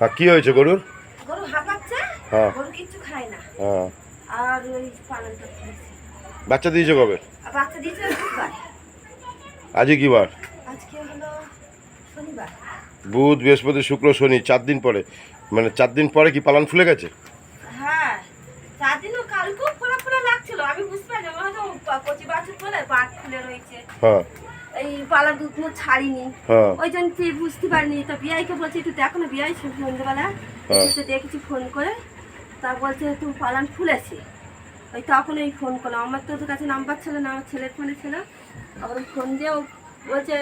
হ্যাঁ, কি হয়েছে গরুর? গরু হাঁপাচ্ছে, হ্যাঁ গরু কিচ্ছু খায় না। হ্যাঁ। আর ওই পালনটা করেছে। বাচ্চা দিয়েছে কবে? আর বাচ্চা দিয়েছে বুধবার। আজকে কি বার? আজকে হলো শনিবার। বুধ, বৃহস্পতি, শুক্র, শনি, 4 দিন পরে। মানে 4 দিন পরে কি পালান ফুলে গেছে? হ্যাঁ, 4 দিনও কালকেও ফোলা ফোলা লাগছিল। আমি বুঝতে পারিনি, আমার হয়তো কচি বাছুর বলে বাট ফুলে রয়েছে। হ্যাঁ এই পালার দুধ মুখ ছাড়িনি, হ্যাঁ ওই জন্য তুই বুঝতে পারিনি। তো বিআইকে বলছি একটু দেখো না, বিআই সন্ধ্যেবেলা হ্যাঁ। এসে দেখেছি ফোন করে, তা বলছে তুই পালান ফুলেছে। ওই তখন এই ফোন করলাম, আমার তো ওদের কাছে নাম্বার ছিল না, আমার ছেলের ফোনে ছিল। আবার ফোন দিয়েও বলছে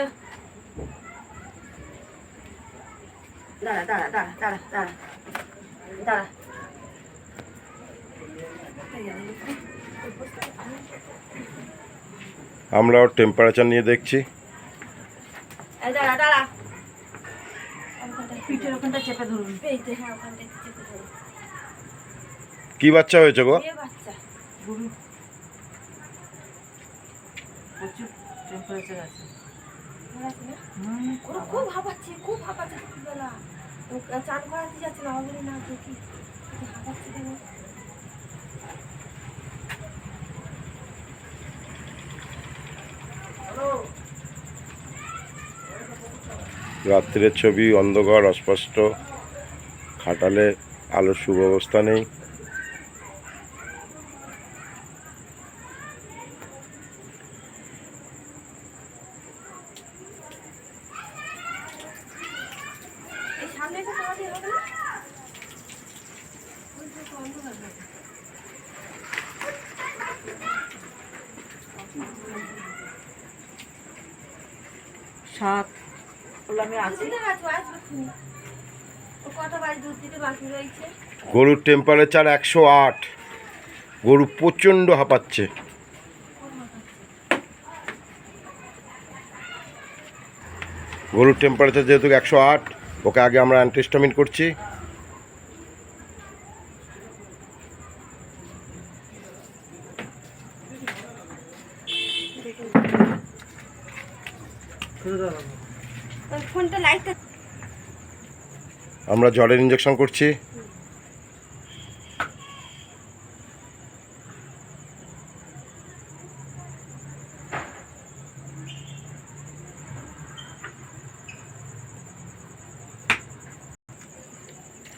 দাঁড়া দাঁড়া দাঁড়া দাঁড়া দাঁড়া দাঁড়া। আমরাও টেম্পারেচার নিয়ে দেখছি। দাঁড়া দাঁড়া, পিঠের ওখানটা চেপে ধরুন। এইতে, হ্যাঁ ওখানটা একটু চেপে ধরো। কি বাচ্চা হয়েছে গো? মেয়ে বাচ্চা। গরু প্রচুর টেম্পারেচার আছে। ওরা খুব হাঁপাচ্ছে, খুব হাঁপাচ্ছে দুপুরবেলা। চান করাতে যাচ্ছে না, বলি না দেখি হাঁপাচ্ছে কেন। রাত্রের ছবি, অন্ধকার, অস্পষ্ট, খাটালে আলোর সুব্যবস্থা নেই। এই সামনে এসে তোমাদের হবে না? ওই যে তো অন্ধকার হয়ে গেছে। শাক বলে আমি আছি। দুধ দিতে আসবে, আসবে খুনি। ও কটা বাড়ি দুধ দিতে বাকি রয়েছে। গরুর টেম্পারেচার 108। গরু প্রচণ্ড হাঁপাচ্ছে। গরুর টেম্পারেচার যেহেতু 108, ওকে আগে আমরা অ্যান্টিস্টামিন করছি। ওই ফোনটা লাইটটা আমরা জ্বরের ইঞ্জেকশন করছি।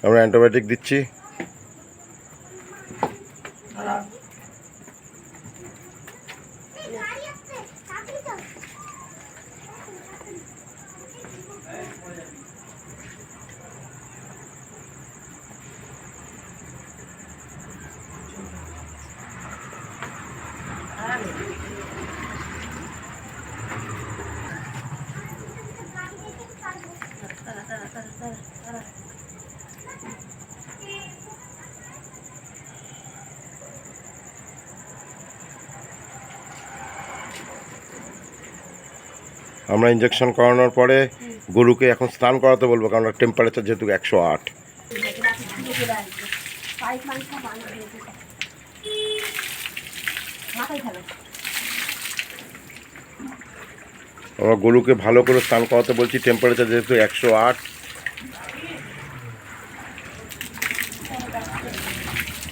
আমরা অ্যান্টিবায়োটিক দিচ্ছি। দাঁড়া দাঁড়া দাঁড়া দাঁড়া দাঁড়া। আমরা ইঞ্জেকশন করানোর পরে গরুকে এখন স্নান করাতে বলবো, কারণ টেম্পারেচার যেহেতু 108। পাইপ মাইপ সব বানিয়ে দিয়েছে, মাথায় ফেলো। আমরা গরুকে ভালো করে স্নান করাতে বলছি, টেম্পারেচার যেহেতু 108।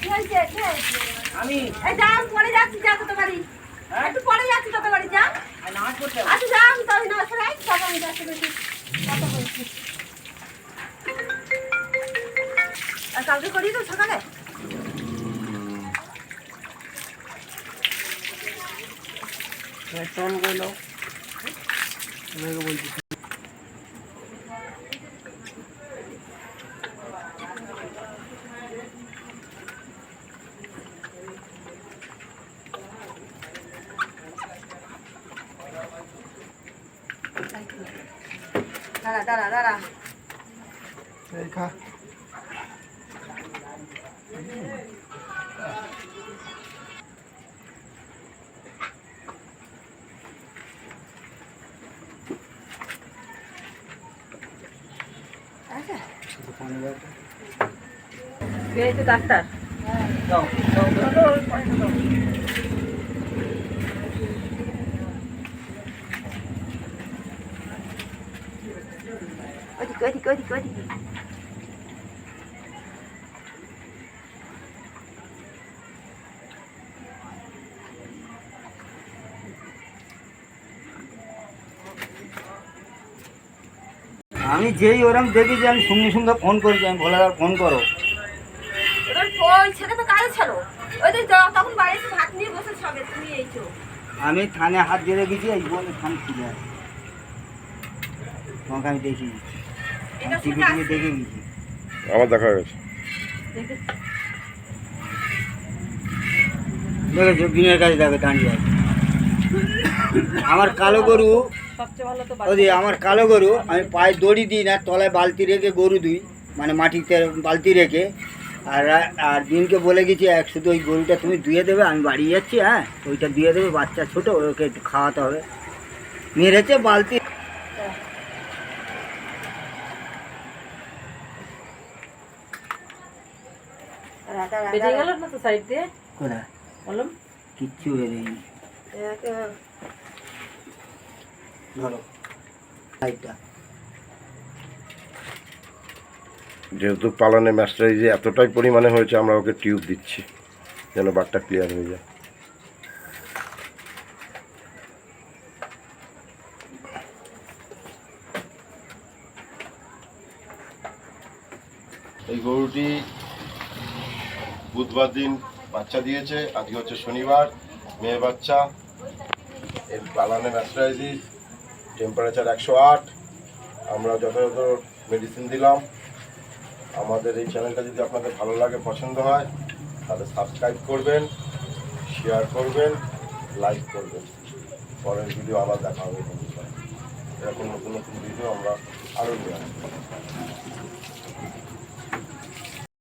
কি হয়েছে? আমি এই যা, পরে যাচ্ছি, যা তোর বাড়ি। একটু পরে যাচ্ছি তোর বাড়ি, যা। আচ্ছা যা, আমি তো না সরাই সব আমি যাচ্ছি বেশি কথা বলছি। আর কালকে করি তো সকালে। চল গেল বলছি। দাঁড়া দাঁড়া দাঁড়া। এই খা। আচ্ছা এই তো ডাক্তার। দাও ওদিকে ওদিকে ওদিকে ওদিকে। আমি যেই ওরম দেখি যে আমি সঙ্গে সঙ্গে ফোন করেছি, আমি ভোলাদার ফোন করো। এবার ওই ছেলে তো কাজে ছিল, ওই তো তখন বাড়ি এসে ভাত নিয়ে বসে সবে তুমি এইছো। আমি থানে হাত দিয়ে রেখেছি, এই বলে থান ছিল তোমাকে আমি দেখি এটা টিভি সেটা টিভি দেখে গেছি। আমার দেখা গেছে। দেখেছো বিনের কাছে যাবে দাঁড়িয়ে আছে। আমার কালো গরু, সবচেয়ে ভালো তো ওই যে আমার কালো গরু, আমি পায়ে দড়ি দিই না, তলায় বালতি রেখে গরু দুই, মানে মাটিতে বালতি রেখে। আর আর দিনকে বলে গেছি শুধু ওই গরুটা তুমি ধুয়ে দেবে, আমি বাড়ি যাচ্ছি, হ্যাঁ ওইটা দিয়ে দেবে, বাচ্চা ছোট, ওকে একটু খাওয়াতে হবে। মেরেছে বালতি। বেজে গেল না তো সাইড দিয়ে কোথায় বললাম। কিচ্ছু বেরোয়নি। ধরো সাইডটা। যেহেতু পালনে ম্যাস্টারাইজ এতটাই পরিমাণে হয়েছে, আমরা ওকে টিউব দিচ্ছি যেন বারটা ক্লিয়ার হয়ে যায়। এই গরুটি বুধবার দিন বাচ্চা দিয়েছে, আজকে হচ্ছে শনিবার, মেয়ে বাচ্চা। এর পালানে ম্যাস্টারাইজিস, টেম্পারেচার 108। আমরা যথাযথ মেডিসিন দিলাম। আমাদের এই চ্যানেলটা যদি আপনাদের ভালো লাগে, পছন্দ হয়, তাহলে সাবস্ক্রাইব করবেন, শেয়ার করবেন, লাইক করবেন। পরের ভিডিও আবার দেখা হবে। এরকম নতুন নতুন ভিডিও আমরা আরও নিয়ে আসবো।